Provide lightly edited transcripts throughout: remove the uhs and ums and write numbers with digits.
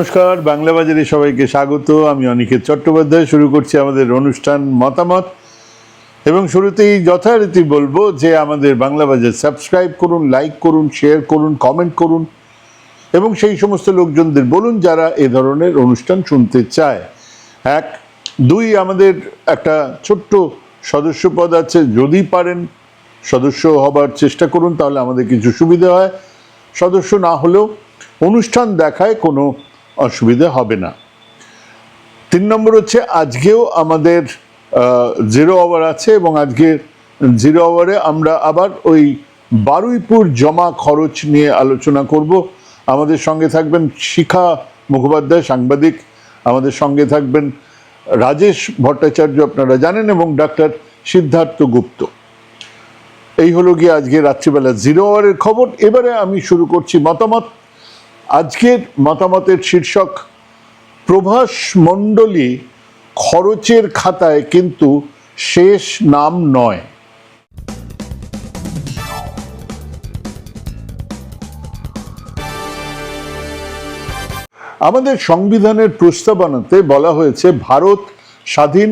নমস্কার, বাংলা বাজারে সবাইকে স্বাগত। আমি অনিকেত চট্টোপাধ্যায়। শুরু করছি আমাদের অনুষ্ঠান মতামত, এবং শুরুতেই যথারীতি বলবো যে আমাদের বাংলা বাজার সাবস্ক্রাইব করুন, লাইক করুন, শেয়ার করুন, কমেন্ট করুন, এবং সেই সমস্ত লোকজনদের বলুন যারা এ ধরনের অনুষ্ঠান শুনতে চায়। 1, 2, আমাদের একটা ছোট্ট সদস্য পদ আছে, যদি পারেন সদস্য হবার চেষ্টা করুন, তাহলে আমাদের কিছু সুবিধা হয়। সদস্য না হলেও অনুষ্ঠান দেখায় কোনো অসুবিধা হবে না। 3 নম্বর হচ্ছে, আজকেও আমাদের 0 আওয়ার আছে, এবং আজকের 0 আওয়ারে আমরা আবার ওই বারুইপুর জমা খরচ নিয়ে আলোচনা করব। আমাদের সঙ্গে থাকবেন শিখা মুখোপাধ্যায়, সাংবাদিক। আমাদের সঙ্গে থাকবেন রাজেশ ভট্টাচার্য, আপনারা জানেন, এবং ডাক্তার সিদ্ধার্থ গুপ্ত। এই হলো গিয়ে আজকে রাত্রিবেলা 0 আওয়ারের খবর। এবারে আমি শুরু করছি মতামত। আজকের মতামতের শীর্ষক, প্রভাস মণ্ডলী খরচের খাতায় কিন্তু শেষ নাম নয়। আমাদের সংবিধানের প্রস্তাবনাতে বলা হয়েছে, ভারত স্বাধীন,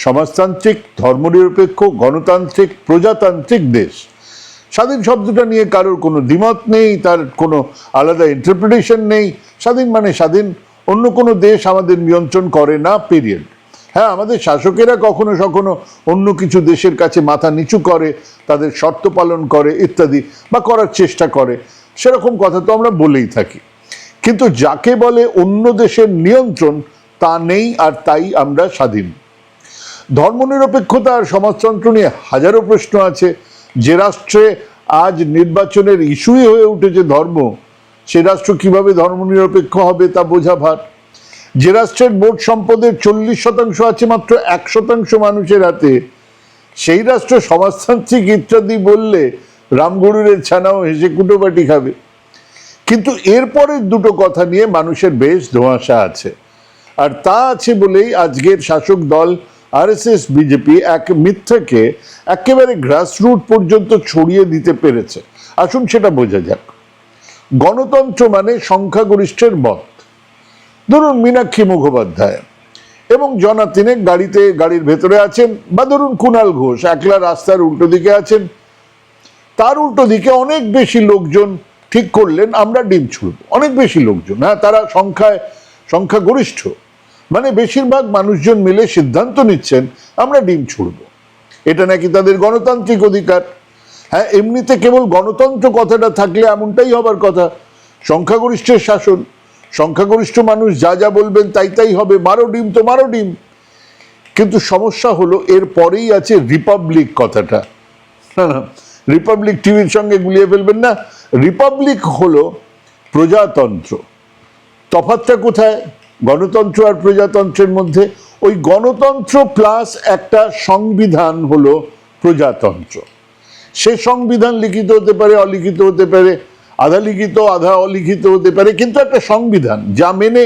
সমাজতান্ত্রিক, ধর্মনিরপেক্ষ, গণতান্ত্রিক, প্রজাতান্ত্রিক দেশ। স্বাধীন শব্দটা নিয়ে কারোর কোনো দ্বিমত নেই, তার কোনো আলাদা ইন্টারপ্রিটেশন নেই। স্বাধীন মানে স্বাধীন, অন্য কোনো দেশ আমাদের নিয়ন্ত্রণ করে না, পিরিয়ড। হ্যাঁ, আমাদের শাসকেরা কখনো কখনো অন্য কিছু দেশের কাছে মাথা নিচু করে, তাদের শর্ত পালন করে ইত্যাদি, বা করার চেষ্টা করে, সেরকম কথা তো আমরা বলেই থাকি। কিন্তু যাকে বলে অন্য দেশের নিয়ন্ত্রণ, তা নেই, আর তাই আমরা স্বাধীন। ধর্মনিরপেক্ষতা আর সমাজতন্ত্র নিয়ে হাজারো প্রশ্ন আছে। যে রাষ্ট্রে আজ নির্বাচনের ইস্যুই হয়ে উঠেছে ধর্ম, সে রাষ্ট্র কিভাবে ধর্মনিরপেক্ষ হবে তা বোঝা ভার। যে রাষ্ট্রের মোট সম্পদের 40% আছে মাত্র 1% মানুষের হাতে, সেই রাষ্ট্র সমাজতান্ত্রিক ইত্যাদি বললে রামগরুরের ছানাও হেসে কুটোবাটি খাবে। কিন্তু এরপরের দুটো কথা নিয়ে মানুষের বেশ ধোঁয়াশা আছে, আর তা আছে বলেই আজকের শাসক দল আরএসএস বিজেপি এক মিথ্যাকে একেবারে গ্রাসরুট পর্যন্ত ছড়িয়ে দিতে পেরেছে। আসুন সেটা বোঝা যাক। গণতন্ত্র মানে সংখ্যাগরিষ্ঠের মত। ধরুন মীনাক্ষী মুখোপাধ্যায় এবং জনা তিনেক গাড়ির ভেতরে আছেন, বা ধরুন কুণাল ঘোষ একলা রাস্তার উল্টো দিকে আছেন। তার উল্টো দিকে অনেক বেশি লোকজন ঠিক করলেন আমরা ডিম ছুড়ব। অনেক বেশি লোকজন, হ্যাঁ, তারা সংখ্যাগরিষ্ঠ, মানে বেশিরভাগ মানুষজন মিলে সিদ্ধান্ত নিচ্ছেন আমরা ডিম ছুড়ব। এটা নাকি তাদের গণতান্ত্রিক অধিকার। হ্যাঁ, এমনিতে কেবল গণতন্ত্র কথাটা থাকলে এমনটাই হবার কথা। সংখ্যাগরিষ্ঠের শাসন, সংখ্যাগরিষ্ঠ মানুষ যা যা বলবেন তাই তাই হবে, মারো ডিম তো মারো ডিম। কিন্তু সমস্যা হলো এর পরেই আছে রিপাবলিক কথাটা। না, রিপাবলিক টিভির সঙ্গে গুলিয়ে ফেলবেন না। রিপাবলিক হলো প্রজাতন্ত্র। তফাৎটা কোথায় গণতন্ত্র আর প্রজাতন্ত্রের মধ্যে? ওই গণতন্ত্র প্লাস একটা সংবিধান হলো প্রজাতন্ত্র। সে সংবিধান লিখিত হতে পারে, অলিখিত হতে পারে, আধা লিখিত আধা অলিখিত হতে পারে, কিন্তু একটা সংবিধান যা মেনে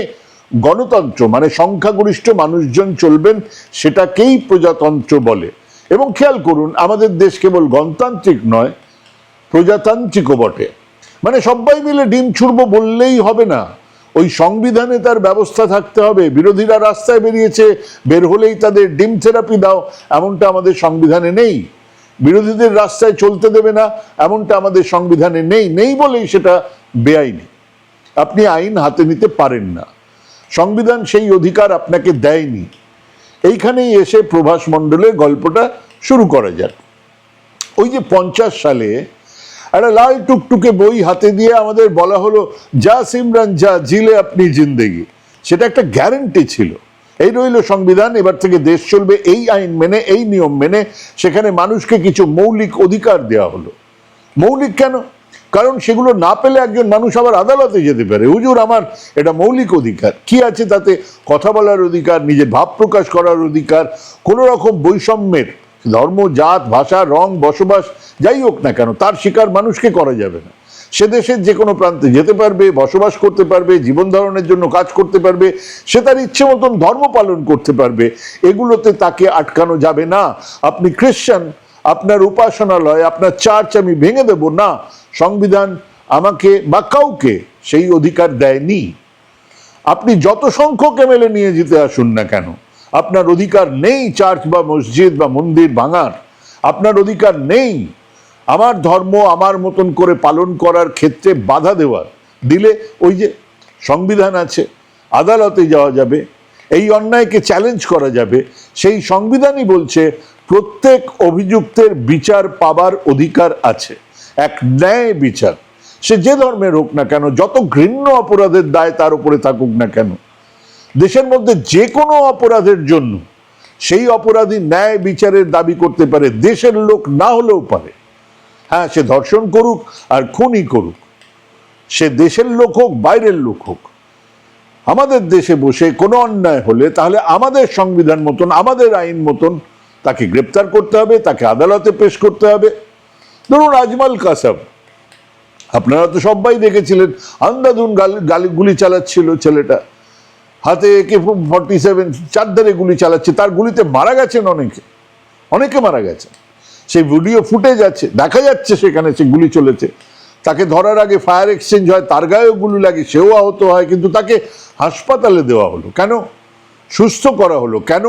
গণতন্ত্র মানে সংখ্যাগরিষ্ঠ মানুষজন চলবেন, সেটাকেই প্রজাতন্ত্র বলে। এবং খেয়াল করুন, আমাদের দেশ কেবল গণতান্ত্রিক নয়, প্রজাতান্ত্রিকও বটে। মানে সবাই মিলে ডিম ছুড়ব বললেই হবে না, ওই সংবিধানে তার ব্যবস্থা থাকতে হবে। বিরোধীরা রাস্তায় বেরিয়েছে, বের হলেই তাদের ডিম থেরাপি দাও, এমনটা আমাদের সংবিধানে নেই। বিরোধীদের রাস্তায় চলতে দেবে না, এমনটা আমাদের সংবিধানে নেই বলেই সেটা বেআইনি। আপনি আইন হাতে নিতে পারেন না, সংবিধান সেই অধিকার আপনাকে দেয়নি। এইখানেই এসে প্রভাস মণ্ডলের গল্পটা শুরু করা যাক। ওই যে 50 সালে একটা লাল টুকটুকে বই হাতে দিয়ে আমাদের বলা হলো, যা সিমরান যা, জিলে আপনি জিন্দেগি। সেটা একটা গ্যারেন্টি ছিল। এই রইল সংবিধান, এবার থেকে দেশ চলবে এই আইন মেনে, এই নিয়ম মেনে। সেখানে মানুষকে কিছু মৌলিক অধিকার দেওয়া হলো। মৌলিক কেন? কারণ সেগুলো না পেলে একজন মানুষ আবার আদালতে যেতে পারে, হুজুর আমার এটা মৌলিক অধিকার। কি আছে তাতে? কথা বলার অধিকার, নিজের ভাব প্রকাশ করার অধিকার, কোনো রকম বৈষম্যের, ধর্ম, জাত, ভাষা, রং, বসবাস যাই হোক না কেন, তার শিকার মানুষকে করা যাবে না। সে দেশের যে কোনো প্রান্তে যেতে পারবে, বসবাস করতে পারবে, জীবন ধারণের জন্য কাজ করতে পারবে, সে তার ইচ্ছে মতন ধর্ম পালন করতে পারবে। এগুলোতে তাকে আটকানো যাবে না। আপনি খ্রিস্টান, আপনার উপাসনালয়, আপনার চার্চ আমি ভেঙে দেব না, সংবিধান আমাকে বা কাউকে সেই অধিকার দেয়নি। আপনি যত সংখ্যক এমএলএ নিয়ে যেতে আসুন না কেন, আপনার অধিকার নেই চার্চ বা মসজিদ বা মন্দির ভাঙার। আপনার অধিকার নেই আমার ধর্ম আমার মতন করে পালন করার ক্ষেত্রে বাধা দেওয়ার। দিলে ওই যে সংবিধান আছে, আদালতে যাওয়া যাবে, এই অন্যায়কে চ্যালেঞ্জ করা যাবে। সেই সংবিধানই বলছে প্রত্যেক অভিযুক্তের বিচার পাবার অধিকার আছে, এক ন্যায় বিচার, সে যে ধর্মের হোক না কেন, যত ঘৃণ্য অপরাধের দায় তার উপরে থাকুক না কেন। দেশের মধ্যে যে কোনো অপরাধের জন্য সেই অপরাধী ন্যায় বিচারের দাবি করতে পারে, দেশের লোক না হলেও পারে। হ্যাঁ, সে ধর্ষণ করুক আর খুনই করুক, সে দেশের লোক হোক বাইরের লোক হোক। আমাদের দেশে বসে কোনো অন্যায় হলে তাহলে আমাদের সংবিধান মতন, আমাদের আইন মতন তাকে গ্রেপ্তার করতে হবে, তাকে আদালতে পেশ করতে হবে। ধরুন আজমল কাসাব, আপনারা তো সবাই দেখেছিলেন, আন্ধাধুন গুলি চালাচ্ছিল ছেলেটা, হাতে AK-47 চারধারে গুলি চালাচ্ছে, তার গুলিতে মারা গেছেন অনেকে মারা গেছেন। সেই ভিডিও ফুটেজ আছে, দেখা যাচ্ছে সেখানে সে গুলি চলেছে। তাকে ধরার আগে ফায়ার এক্সচেঞ্জ হয়, তার গায়েও গুলি লাগে, সেও আহত হয়, কিন্তু তাকে হাসপাতালে দেওয়া হলো কেন? সুস্থ করা হলো কেন?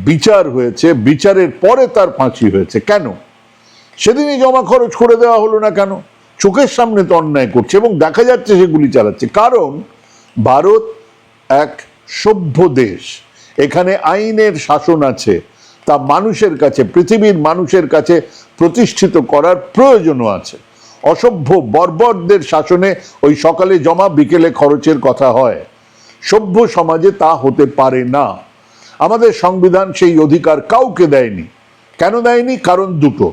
বিচার হয়েছে, বিচারের পরে তার ফাঁসি হয়েছে কেন? সেদিনই জমা খরচ করে দেওয়া হলো না কেন? চোখের সামনে তো অন্যায় করছে এবং দেখা যাচ্ছে সে গুলি চালাচ্ছে। কারণ ভারত এক সভ্য দেশ, এখানে আইনের শাসন আছে, তা মানুষের কাছে, পৃথিবীর মানুষের কাছে প্রতিষ্ঠিত করার প্রয়োজনও আছে। অসভ্য বর্বরদের শাসনে ওই সকালে জমা বিকেলে খরচের কথা হয়, সভ্য সমাজে তা হতে পারে না। আমাদের সংবিধান সেই অধিকার কাউকে দেয়নি। কেন দেয়নি? কারণ দুটো।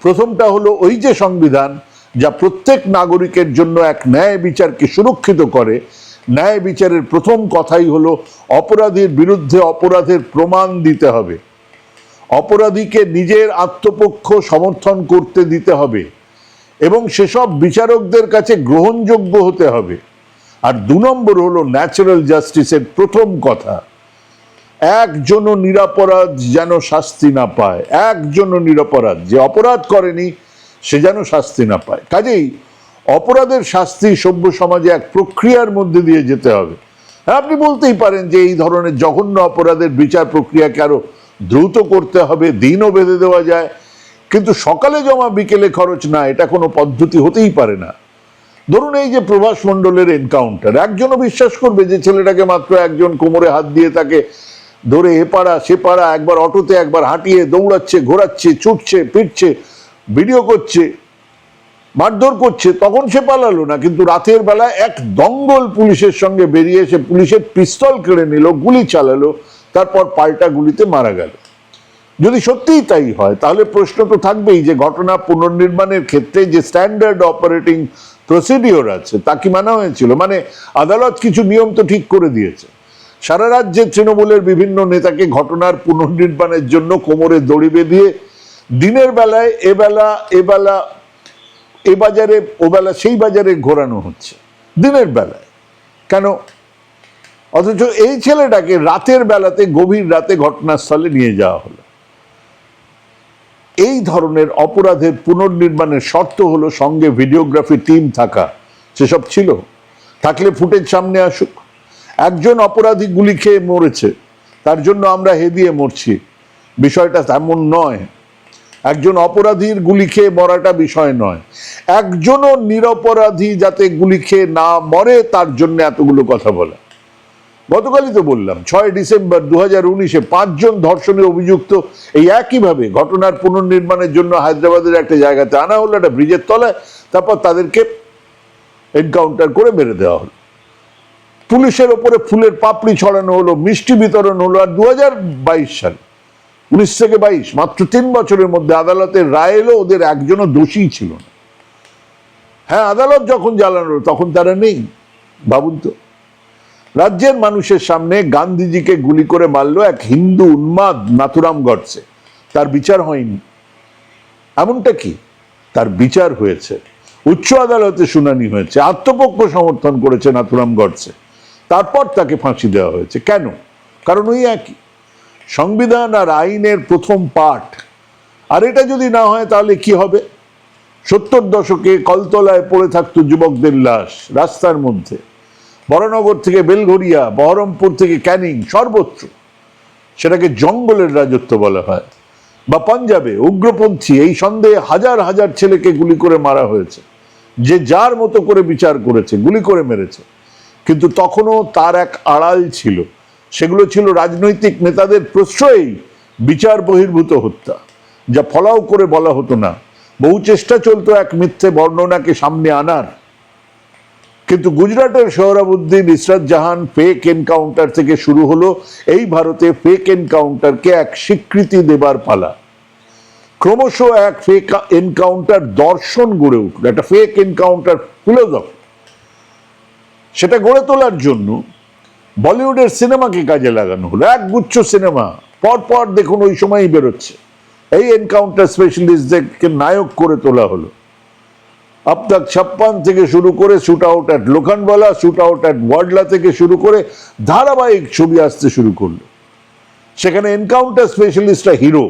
প্রথমটা হলো ওই যে সংবিধান যা প্রত্যেক নাগরিকের জন্য এক ন্যায় বিচারকে সুরক্ষিত করে। ন্যায় বিচারের প্রথম কথাই হলো অপরাধীর বিরুদ্ধে অপরাধের প্রমাণ দিতে হবে, অপরাধীকে নিজের আত্মপক্ষ সমর্থন করতে দিতে হবে এবং সেসব বিচারকদের কাছে গ্রহণযোগ্য হতে হবে। আর 2 নম্বর হলো ন্যাচারাল জাস্টিসের প্রথম কথা, একজনও নিরপরাধ যেন শাস্তি না পায়, একজনও নিরপরাধ, যে অপরাধ করেনি সে যেন শাস্তি না পায়। কাজেই অপরাধের শাস্তি সভ্য সমাজে এক প্রক্রিয়ার মধ্যে দিয়ে যেতে হবে। আপনি বলতেই পারেন যে এই ধরনের জঘন্য অপরাধের বিচার প্রক্রিয়াকে আরো দ্রুত করতে হবে, দিনও বেঁধে দেওয়া যায়, কিন্তু সকালে জমা বিকেলে খরচ না, এটা কোনো পদ্ধতি হতেই পারে না। ধরুন এই যে প্রভাস মণ্ডলের এনকাউন্টার, একজনও বিশ্বাস করবে যে ছেলেটাকে মাত্র একজন কোমরে হাত দিয়ে তাকে ধরে এপাড়া সেপাড়া, একবার অটোতে একবার হাঁটিয়ে দৌড়াচ্ছে, ঘোরাচ্ছে, ছুটছে, পিটছে, ভিডিও করছে, মারধর করছে, তখন সে পালালো না, কিন্তু রাতের বেলা এক দঙ্গল পুলিশের সঙ্গে বেরিয়ে এসে পুলিশের পিস্তল কেড়ে নিল, গুলি চালালো, তারপর পাল্টা গুলিতে মারা গেল। যদি সত্যিই তাই হয় তাহলে প্রশ্ন তো থাকবেই যে ঘটনা পুনর্নির্মাণের ক্ষেত্রে যে স্ট্যান্ডার্ড অপারেটিং প্রসিডিওর আছে তা কি মানা হয়েছিল? মানে আদালত কিছু নিয়ম তো ঠিক করে দিয়েছে। সারা রাজ্যে তৃণমূলের বিভিন্ন নেতাকে ঘটনার পুনর্নির্মাণের জন্য কোমরে দড়ি বেঁধিয়ে দিনের বেলায় এবেলা এ বাজারে ওবেলা সেই বাজারে ঘোরানো হচ্ছে দিনের বেলায়। কেন? অথচ এই ছেলেটাকে রাতের বেলাতে, গভীর রাতে ঘটনাস্থলে নিয়ে যাওয়া হলো। এই ধরনের অপরাধের পুনর্নির্মাণের শর্ত হলো সঙ্গে ভিডিওগ্রাফি টিম থাকা। সেসব ছিল, থাকলে ফুটেজ সামনে আসুক। একজন অপরাধী গুলি খেয়ে মরেছে, তার জন্য আমরা হেদিয়ে মরছি, বিষয়টা তেমন নয়। একজন অপরাধীর গুলি খেয়ে মরাটা বিষয় নয়, একজনও নিরপরাধী যাতে গুলি খেয়ে না মরে তার জন্য এতগুলো কথা বলা। গতকালই তো বললাম, 6 ডিসেম্বর 2019-এ 5 জন ধর্ষণের অভিযুক্ত এই একইভাবে ঘটনার পুনর্নির্মাণের জন্য হায়দ্রাবাদের একটা জায়গাতে আনা হলো, একটা ব্রিজের তলায়, তারপর তাদেরকে এনকাউন্টার করে মেরে দেওয়া হলো। পুলিশের ওপরে ফুলের পাপড়ি ছড়ানো হলো, মিষ্টি বিতরণ হলো। আর 2022 সাল, 19 থেকে 22, মাত্র 3 বছরের মধ্যে আদালতের রায় এলো ওদের একজনও দোষী ছিল না। হ্যাঁ, আদালত যখন জ্বালানো তখন তারা নেই। ভাবুন তো, রাজ্যের মানুষের সামনে গান্ধীজিকে গুলি করে মারল এক হিন্দু উন্মাদ নাথুরাম গডসে, তার বিচার হয়নি। এমনটা কি? তার বিচার হয়েছে, উচ্চ আদালতে শুনানি হয়েছে, আত্মপক্ষ সমর্থন করেছে নাথুরাম গডসে, তারপর তাকে ফাঁসি দেওয়া হয়েছে। কেন? কারণ ওই একই সংবিধান আর আইনের প্রথম পাঠ। আর এটা যদি না হয় তাহলে কি হবে? 70 দশকে কলতলায় পড়ে থাকতো যুবকদের লাশ রাস্তার মধ্যে, বরানগর থেকে বেলঘরিয়া, বহরমপুর থেকে ক্যানিং, সর্বত্র সেটাকে জঙ্গলের রাজত্ব বলা হয়। বা পাঞ্জাবে উগ্রপন্থী এই সন্দেহে হাজার হাজার ছেলেকে গুলি করে মারা হয়েছে, যে যার মতো করে বিচার করেছে, গুলি করে মেরেছে। কিন্তু তখনও তার এক আড়াল ছিল, সেগুলো ছিল রাজনৈতিক নেতাদের প্রশ্রয়েই বিচার বহির্ভূত হত্যা, যা ফলাও করে বলা হতো না। বহু চেষ্টা চলতো এক মিথ্যে বর্ণনাকে সামনে আনার, কিন্তু গুজরাটের সোহরাবুদ্দিন, ইসরাত জাহান ফেক এনকাউন্টার থেকে শুরু হলো এই ভারতে ফেক এনকাউন্টারকে এক স্বীকৃতি দেবার পালা। ক্রমশ এক ফেক এনকাউন্টার দর্শন গড়ে উঠল, একটা ফেক এনকাউন্টার ফিলোসফি। সেটা গড়ে তোলার জন্য বলিউডের সিনেমাকে কাজে লাগানো হলো। এক গুচ্ছ সিনেমা পরপর দেখুন ওই সময়ই বেরোচ্ছে, এই এনকাউন্টার স্পেশালিস্টদেরকে নায়ক করে তোলা হলো। अब तक 56 থেকে শুরু করে shoot out at Lokhandwala, shoot out at Wadala থেকে শুরু করে ধারাবাহিক ছবি আসতে শুরু করলো। সেখানে এনকাউন্টার স্পেশালিস্টরা হিরো,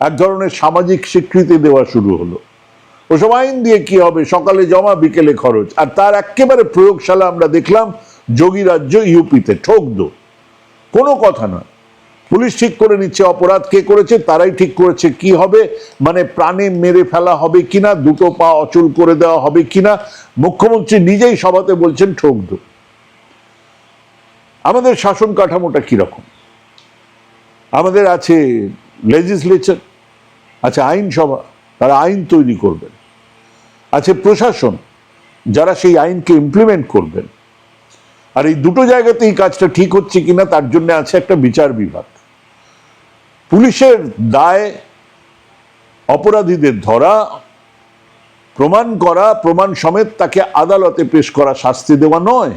এক ধরনের সামাজিক স্বীকৃতি দেওয়া শুরু হলো। ওসব আইন দিয়ে কি হবে, সকালে জমা বিকেলে খরচ। আর তার একেবারে প্রয়োগশালা আমরা দেখলাম যোগী রাজ্য ইউপিতে। ঠোক দো, কোনো কথা না, পুলিশ ঠিক করে নিচ্ছে অপরাধ কে করেছে, তারাই ঠিক করেছে কি হবে, মানে প্রাণে মেরে ফেলা হবে কিনা, দুটো পা অচল করে দেওয়া হবে কিনা। মুখ্যমন্ত্রী নিজেই সভাতে বলছেন ঠোক দো। আমাদের শাসন কাঠামোটা কিরকম? আমাদের আছে লেজিসলেচার, আছে আইনসভা, তারা আইন তৈরি করবেন, আছে প্রশাসন, যারা সেই আইনকে ইমপ্লিমেন্ট করবেন। আর এই দুটো জায়গাতেই কাজটা ঠিক হচ্ছে কিনা তার জন্য আছে একটা বিচার বিভাগ। পুলিশের দায় অপরাধীদের ধরা, প্রমাণ করা, প্রমাণ সমেত তাকে আদালতে পেশ করা, শাস্তি দেওয়া নয়।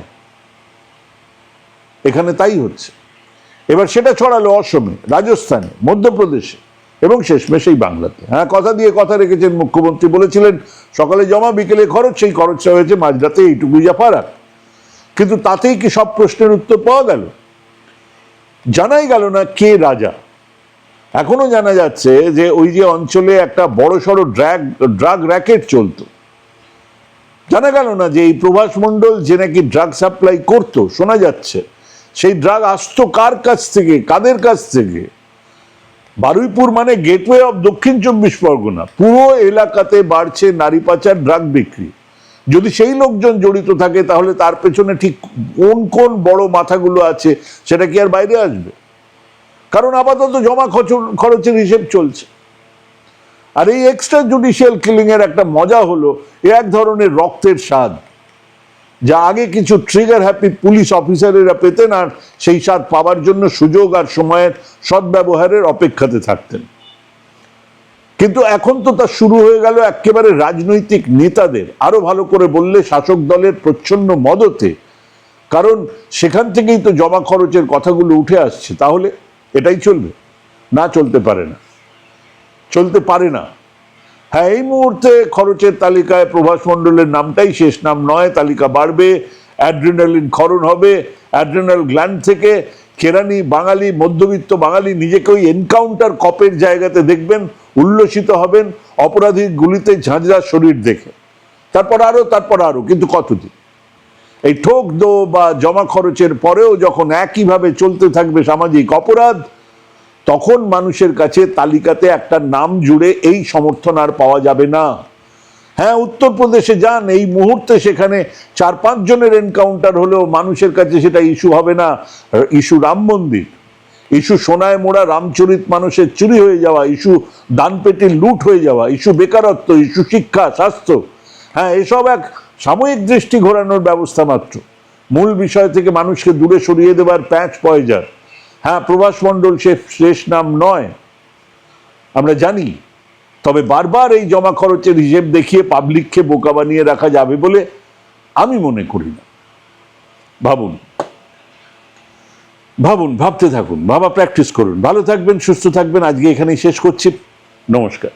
এখানে তাই হচ্ছে। এবার সেটা ছড়ালো অসমে, রাজস্থানে, মধ্যপ্রদেশে এবং শেষমেশ এই বাংলাতে। হ্যাঁ, কথা দিয়ে কথা রেখেছেন মুখ্যমন্ত্রী, বলেছিলেন সকালে জমা বিকেলে খরচ, সেই খরচটা হয়েছে মাঝরাতে, এইটুকুই যা ফারাক। কিন্তু তাতেই কি সব প্রশ্নের উত্তর পাওয়া গেল? জানাই গেল না কে রাজা। এখনো জানা যাচ্ছে যে ওই যে অঞ্চলে একটা বড়সড় ড্রাগ র্যাকেট চলতো। জানা গেল না যে এই প্রভাস মণ্ডল যে নাকি ড্রাগ সাপ্লাই করতো, শোনা যাচ্ছে সেই ড্রাগ আসতো কার কাছ থেকে, কাদের কাছ থেকে। বারুইপুর মানে গেটওয়ে অফ দক্ষিণ 24 পরগনা, পুরো এলাকাতে বাড়ছে নারী পাচার, ড্রাগ বিক্রি। যদি সেই লোকজন জড়িত থাকে তাহলে তার পেছনে ঠিক কোন কোন বড় মাথাগুলো আছে সেটা কি আর বাইরে আসবে? কারণ আপাতত জমা খরচের হিসেব চলছে। আর এই এক্সট্রা জুডিশিয়াল কিলিং এর একটা মজা হলো, এক ধরনের রক্তের স্বাদ, যা আগে কিছু ট্রিগার হ্যাপি পুলিশ অফিসারেরা পেতেন, আর সেই স্বাদ পাওয়ার জন্য সুযোগ আর সময়ের সদ্ব্যবহারের অপেক্ষাতে থাকতেন। কিন্তু এখন তো তা শুরু হয়ে গেল একেবারে রাজনৈতিক নেতাদের, আরো ভালো করে বললে শাসক দলের প্রচ্ছন্ন মদতে। কারণ সেখান থেকেই তো জমা খরচের কথাগুলো উঠে আসছে। তাহলে এটাই চলবে? না, চলতে পারে না, চলতে পারে না। হ্যাঁ, এই মুহূর্তে খরচের তালিকায় প্রভাস মণ্ডলের নামটাই শেষ নাম নয়, তালিকা বাড়বে, অ্যাড্রিনালিন ক্ষরণ হবে, অ্যাড্রিনাল গ্ল্যান্ড থেকে কেরানি বাঙালি, মধ্যবিত্ত বাঙালি নিজেকে ওই এনকাউন্টার কপের জায়গাতে দেখবেন, উল্লসিত হবেন অপরাধীর গুলিতে ঝাঁঝরা শরীর দেখে। তারপর আরো, কিন্তু কতদিন? এই ঠোক দো বা জমা খরচের পরেও যখন একইভাবে চলতে থাকবে সামাজিক অপরাধ, তখন মানুষের কাছে তালিকাতে একটা নাম জুড়ে এই সমর্থন আর পাওয়া যাবে না। হ্যাঁ, উত্তরপ্রদেশে যান, এই মুহূর্তে সেখানে 4-5 জনের এনকাউন্টার হলেও মানুষের কাছে সেটা ইস্যু হবে না। ইস্যু রাম মন্দির, ইস্যু সোনায় মোড়া রামচরিত মানুষের চুরি হয়ে যাওয়া, ইস্যু দানপেটির লুট হয়ে যাওয়া, ইস্যু বেকারত্ব, ইস্যু শিক্ষা, স্বাস্থ্য। হ্যাঁ, এসব এক সাময়িক দৃষ্টি ঘোরানোর ব্যবস্থা মাত্র, মূল বিষয় থেকে মানুষকে দূরে সরিয়ে দেবার প্যাঁচ পয়জার। হ্যাঁ, প্রভাস মণ্ডল শেষ নাম নয়, আমরা জানি। তবে বারবার এই জমা খরচের হিসেব দেখিয়ে পাবলিককে বোকা বানিয়ে রাখা যাবে বলে আমি মনে করি না। ভাবুন, ভাবতে থাকুন, ভাবা প্র্যাকটিস করুন। ভালো থাকবেন, সুস্থ থাকবেন। আজকে এখানেই শেষ করছি। নমস্কার।